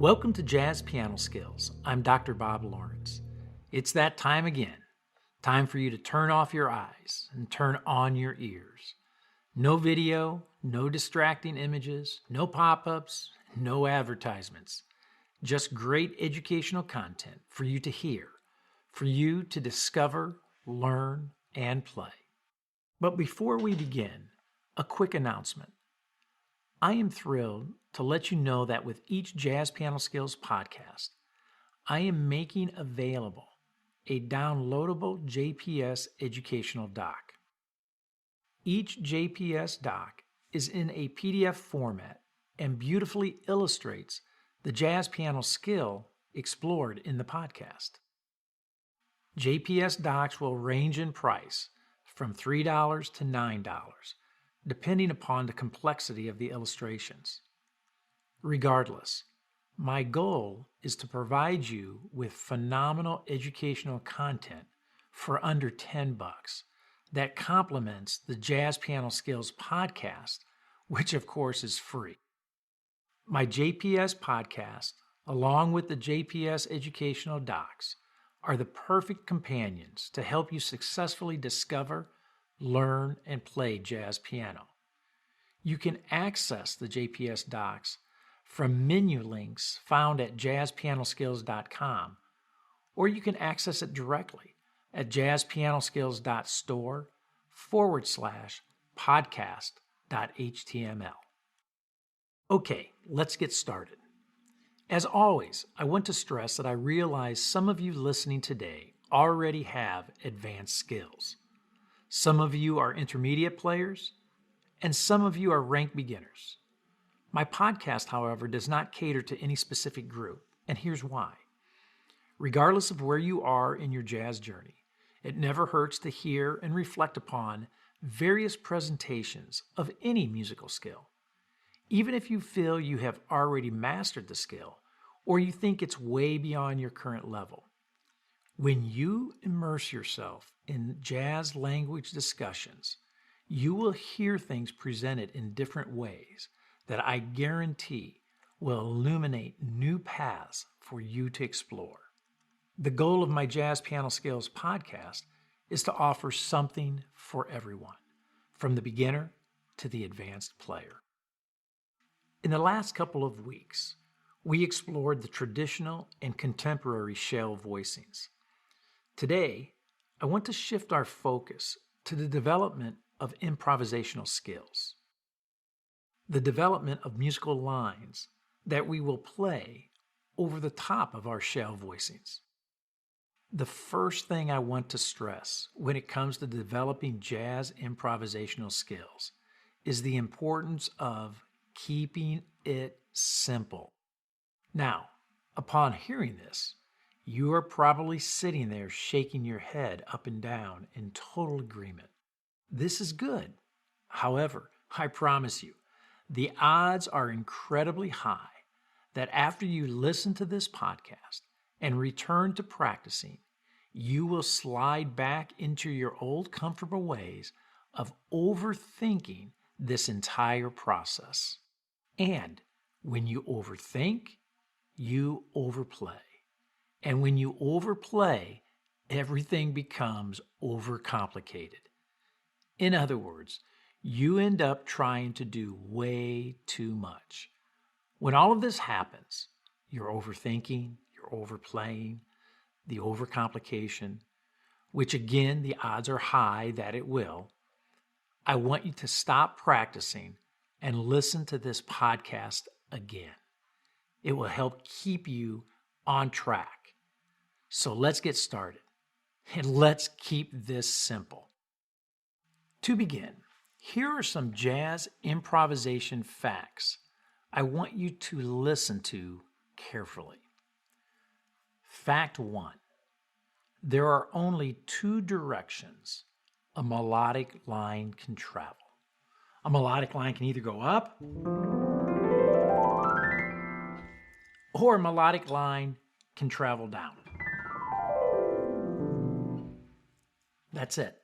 Welcome to Jazz Piano Skills. I'm Dr. Bob Lawrence. It's that time again. Time for you to turn off your eyes and turn on your ears. No video, no distracting images, no pop-ups, no advertisements. Just great educational content for you to hear, for you to discover, learn, and play. But before we begin, a quick announcement. I am thrilled to let you know that with each Jazz Piano Skills podcast, I am making available a downloadable JPS educational doc. Each JPS doc is in a PDF format and beautifully illustrates the jazz piano skill explored in the podcast. JPS docs will range in price from $3 to $9, depending upon the complexity of the illustrations. Regardless, my goal is to provide you with phenomenal educational content for under $10 that complements the Jazz Piano Skills podcast, which of course is free. My JPS podcast, along with the JPS educational docs, are the perfect companions to help you successfully discover, learn, and play jazz piano. You can access the JPS docs from menu links found at jazzpianoskills.com, or you can access it directly at jazzpianoskills.store/podcast.html. Okay, let's get started. As always, I want to stress that I realize some of you listening today already have advanced skills. Some of you are intermediate players, and some of you are ranked beginners. My podcast, however, does not cater to any specific group, and here's why. Regardless of where you are in your jazz journey, it never hurts to hear and reflect upon various presentations of any musical skill. Even if you feel you have already mastered the skill, or you think it's way beyond your current level. When you immerse yourself in jazz language discussions, you will hear things presented in different ways that I guarantee will illuminate new paths for you to explore. The goal of my Jazz Piano Skills podcast is to offer something for everyone, from the beginner to the advanced player. In the last couple of weeks, we explored the traditional and contemporary shell voicings. Today, I want to shift our focus to the development of improvisational skills. The development of musical lines that we will play over the top of our shell voicings. The first thing I want to stress when it comes to developing jazz improvisational skills is the importance of keeping it simple. Now, upon hearing this, you are probably sitting there shaking your head up and down in total agreement. This is good. However, I promise you, the odds are incredibly high that after you listen to this podcast and return to practicing, you will slide back into your old comfortable ways of overthinking this entire process. And when you overthink, you overplay. And when you overplay, everything becomes overcomplicated. In other words, you end up trying to do way too much. When all of this happens, you're overthinking, you're overplaying, the overcomplication, which again, the odds are high that it will. I want you to stop practicing and listen to this podcast again. It will help keep you on track. So let's get started, and let's keep this simple. To begin, here are some jazz improvisation facts I want you to listen to carefully. Fact 1. There are only two directions a melodic line can travel. A melodic line can either go up or a melodic line can travel down. That's it.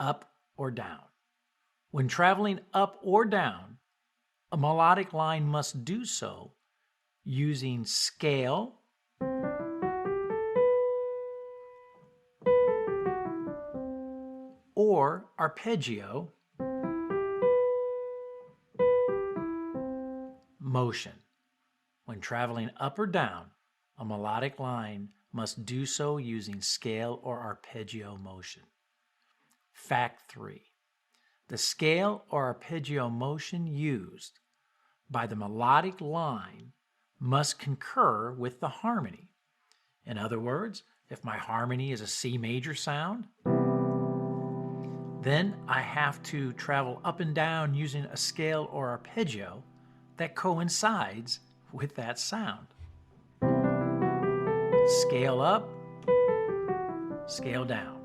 Up or down. When traveling up or down, a melodic line must do so using scale or arpeggio motion. When traveling up or down a melodic line, must do so using scale or arpeggio motion. Fact 3. The scale or arpeggio motion used by the melodic line must concur with the harmony. In other words, if my harmony is a C major sound, then I have to travel up and down using a scale or arpeggio that coincides with that sound. Scale up, scale down.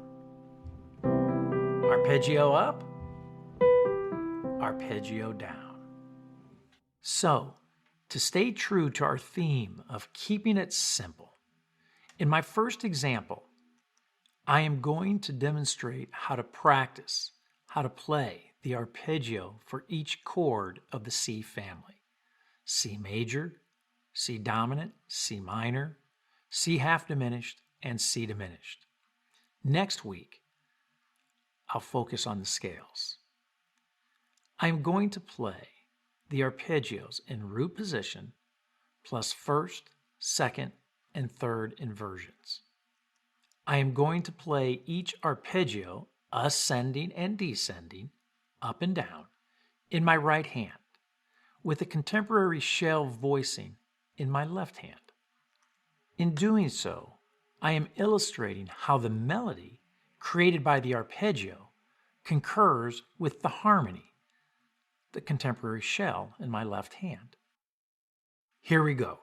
Arpeggio up, arpeggio down. So, to stay true to our theme of keeping it simple, in my first example, I am going to demonstrate how to practice, how to play the arpeggio for each chord of the C family. C major, C dominant, C minor, C half diminished, and C diminished. Next week, I'll focus on the scales. I'm going to play the arpeggios in root position plus first, second, and third inversions. I am going to play each arpeggio ascending and descending, up and down, in my right hand, with a contemporary shell voicing in my left hand. In doing so, I am illustrating how the melody created by the arpeggio concurs with the harmony, the contemporary shell in my left hand. Here we go.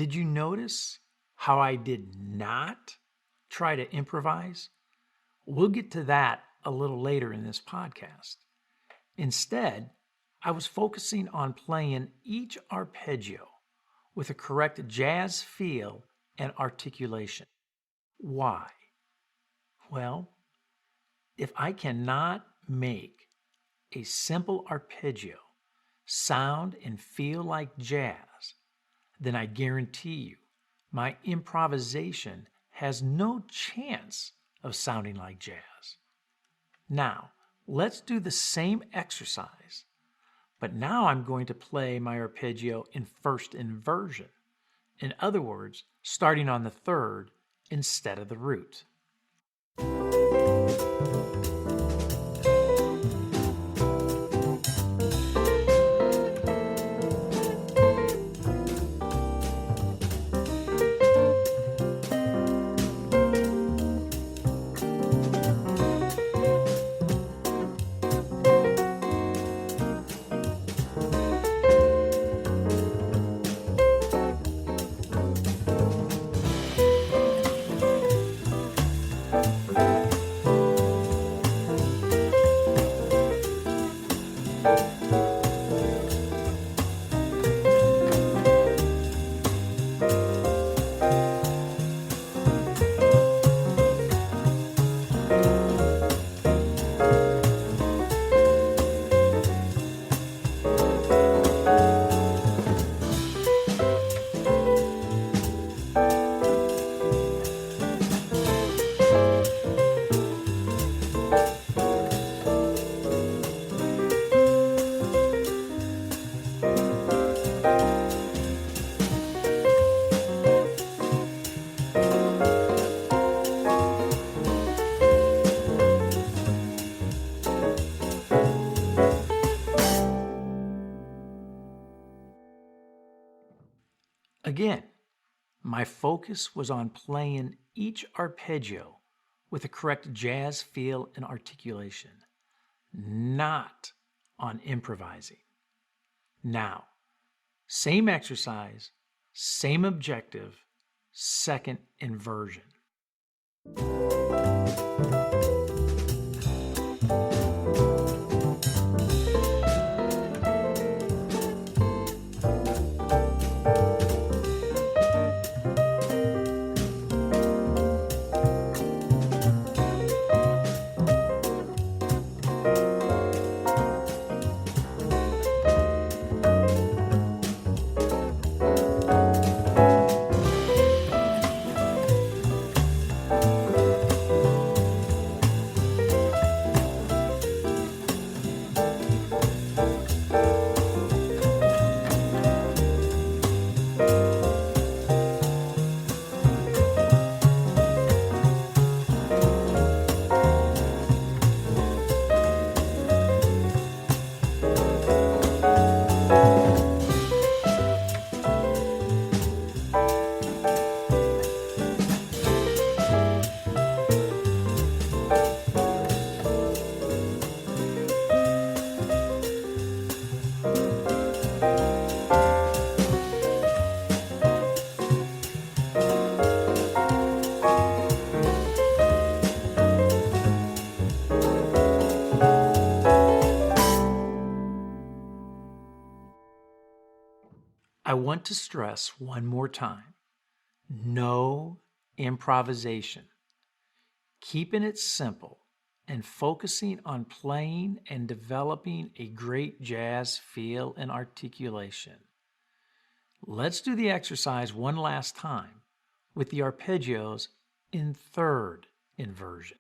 Did you notice how I did not try to improvise? We'll get to that a little later in this podcast. Instead, I was focusing on playing each arpeggio with a correct jazz feel and articulation. Why? Well, if I cannot make a simple arpeggio sound and feel like jazz, then I guarantee you my improvisation has no chance of sounding like jazz. Now, let's do the same exercise, but now I'm going to play my arpeggio in first inversion. In other words, starting on the third instead of the root. Again, my focus was on playing each arpeggio with the correct jazz feel and articulation, not on improvising. Now, same exercise, same objective, second inversion. I want to stress one more time, no improvisation. Keeping it simple and focusing on playing and developing a great jazz feel and articulation. Let's do the exercise one last time with the arpeggios in third inversion.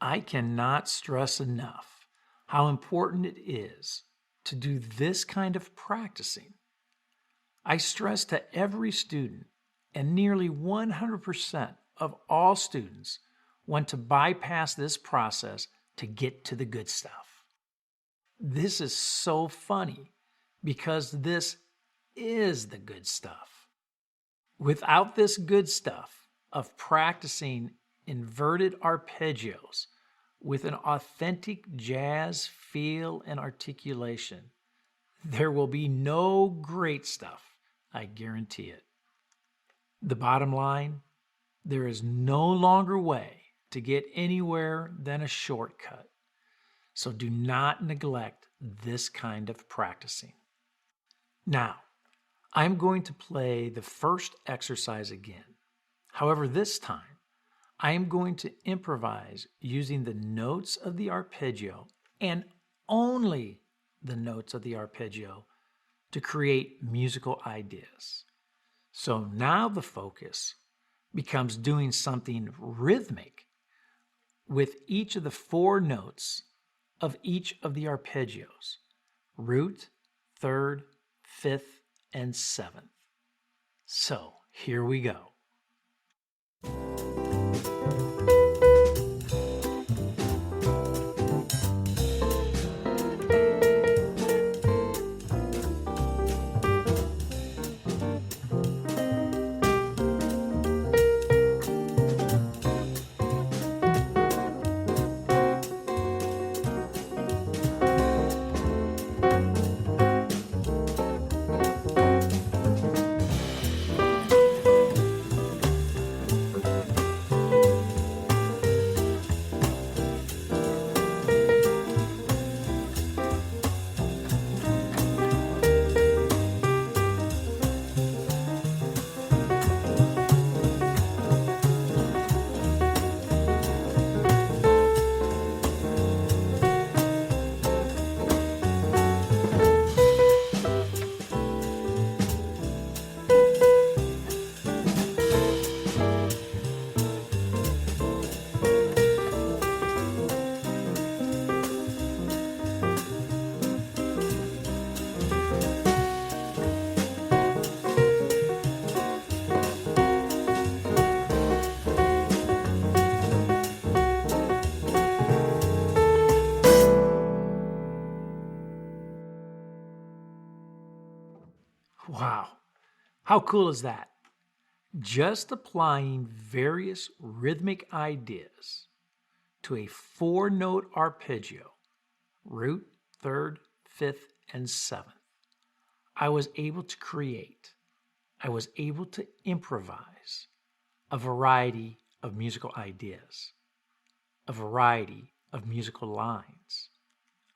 I cannot stress enough how important it is to do this kind of practicing. I stress to every student, and nearly 100% of all students want to bypass this process to get to the good stuff. This is so funny because this is the good stuff. Without this good stuff of practicing inverted arpeggios with an authentic jazz feel and articulation, there will be no great stuff, I guarantee it. The bottom line, there is no longer way to get anywhere than a shortcut. So do not neglect this kind of practicing. Now, I'm going to play the first exercise again. However, this time, I am going to improvise using the notes of the arpeggio and only the notes of the arpeggio to create musical ideas. So now the focus becomes doing something rhythmic with each of the 4 notes of each of the arpeggios: root, third, fifth, and seventh. So here we go. How cool is that? Just applying various rhythmic ideas to a 4-note arpeggio, root, third, fifth, and seventh, I was able to improvise a variety of musical ideas, a variety of musical lines.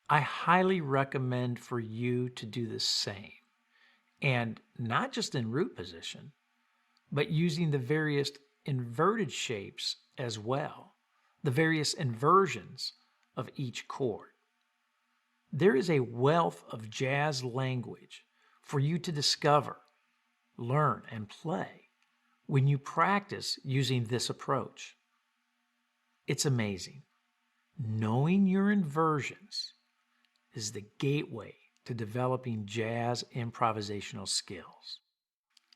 I highly recommend for you to do the same, and not just in root position, but using the various inverted shapes as well, the various inversions of each chord. There is a wealth of jazz language for you to discover, learn, and play when you practice using this approach. It's amazing. Knowing your inversions is the gateway to developing jazz improvisational skills.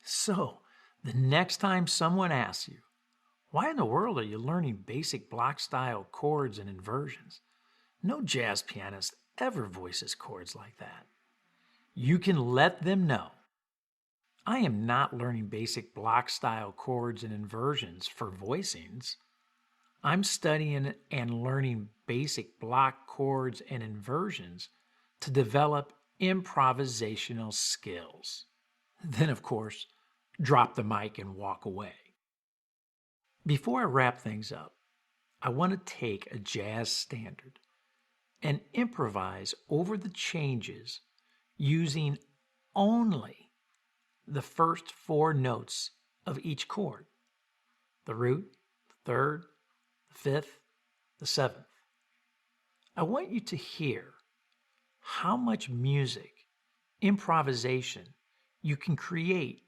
So, the next time someone asks you, why in the world are you learning basic block style chords and inversions? No jazz pianist ever voices chords like that. You can let them know, I am not learning basic block style chords and inversions for voicings. I'm studying and learning basic block chords and inversions to develop improvisational skills. Then, of course, drop the mic and walk away. Before I wrap things up, I want to take a jazz standard and improvise over the changes using only the first 4 notes of each chord, the root, the third, the fifth, the seventh. I want you to hear how much music, improvisation you can create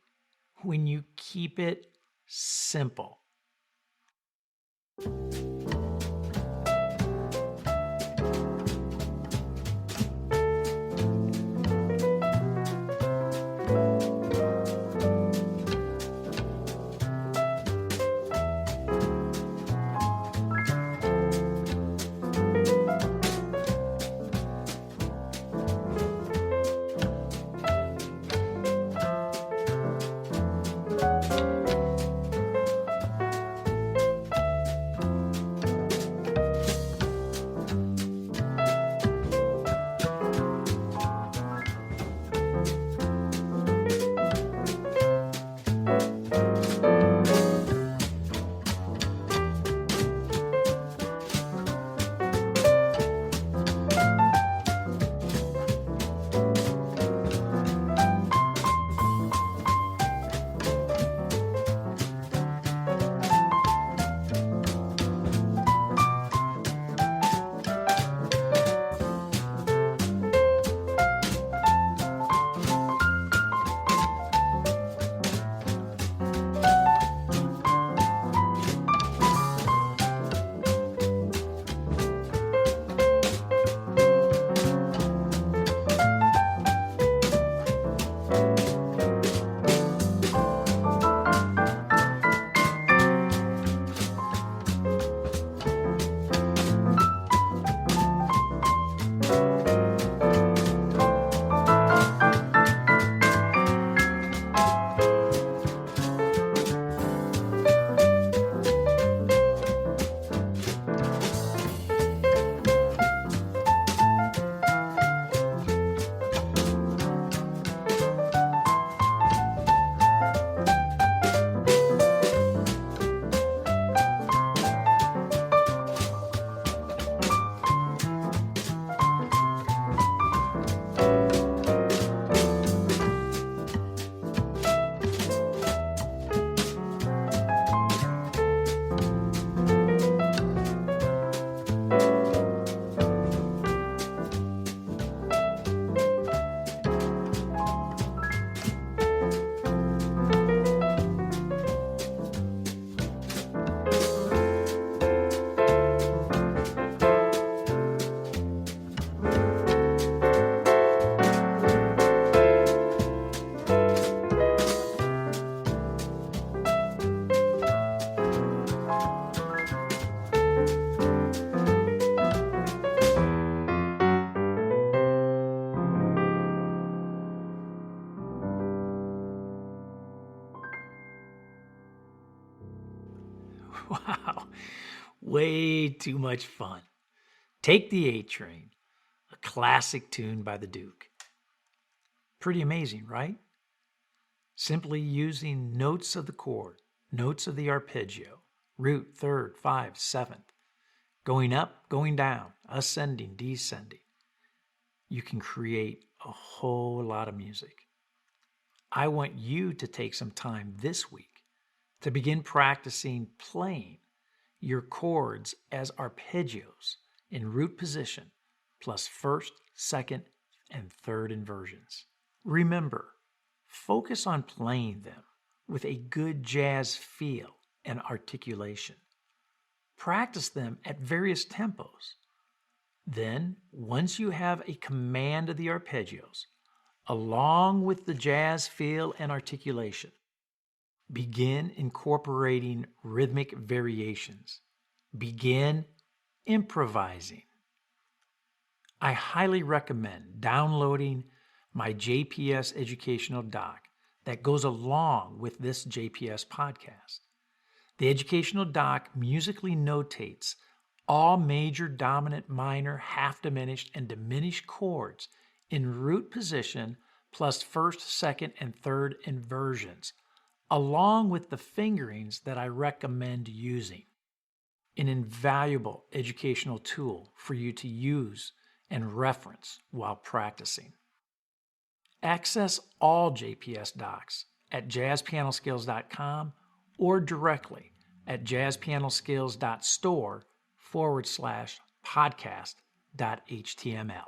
when you keep it simple. Wow, way too much fun. Take the A Train, a classic tune by the Duke. Pretty amazing, right? Simply using notes of the chord, notes of the arpeggio, root, third, 5, 7th, going up, going down, ascending, descending. You can create a whole lot of music. I want you to take some time this week to begin practicing playing your chords as arpeggios in root position, plus first, second, and third inversions. Remember, focus on playing them with a good jazz feel and articulation. Practice them at various tempos. Then, once you have a command of the arpeggios, along with the jazz feel and articulation, begin incorporating rhythmic variations. Begin improvising. I highly recommend downloading my JPS educational doc that goes along with this JPS podcast. The educational doc musically notates all major, dominant, minor, half diminished, and diminished chords in root position plus first, second, and third inversions, along with the fingerings that I recommend using. An invaluable educational tool for you to use and reference while practicing. Access all JPS docs at jazzpianoskills.com or directly at jazzpianoskills.store/podcast.html.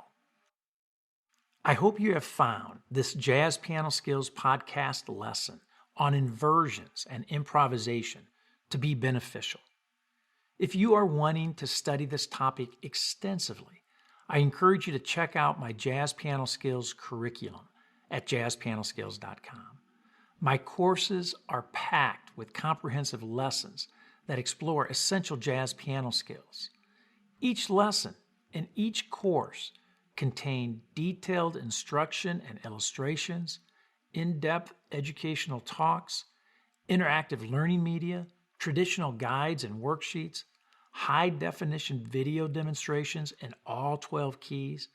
I hope you have found this Jazz Piano Skills podcast lesson on inversions and improvisation to be beneficial. If you are wanting to study this topic extensively, I encourage you to check out my Jazz Piano Skills curriculum at jazzpianoskills.com. My courses are packed with comprehensive lessons that explore essential jazz piano skills. Each lesson and each course contain detailed instruction and illustrations, in-depth educational talks, interactive learning media, traditional guides and worksheets, high-definition video demonstrations in all 12 keys,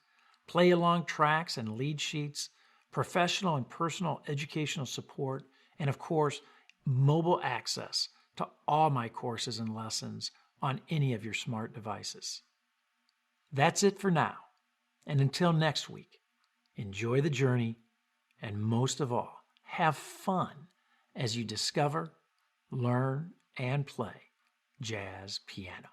play-along tracks and lead sheets, professional and personal educational support, and of course, mobile access to all my courses and lessons on any of your smart devices. That's it for now, and until next week, enjoy the journey, and most of all, have fun as you discover, learn, and play jazz piano.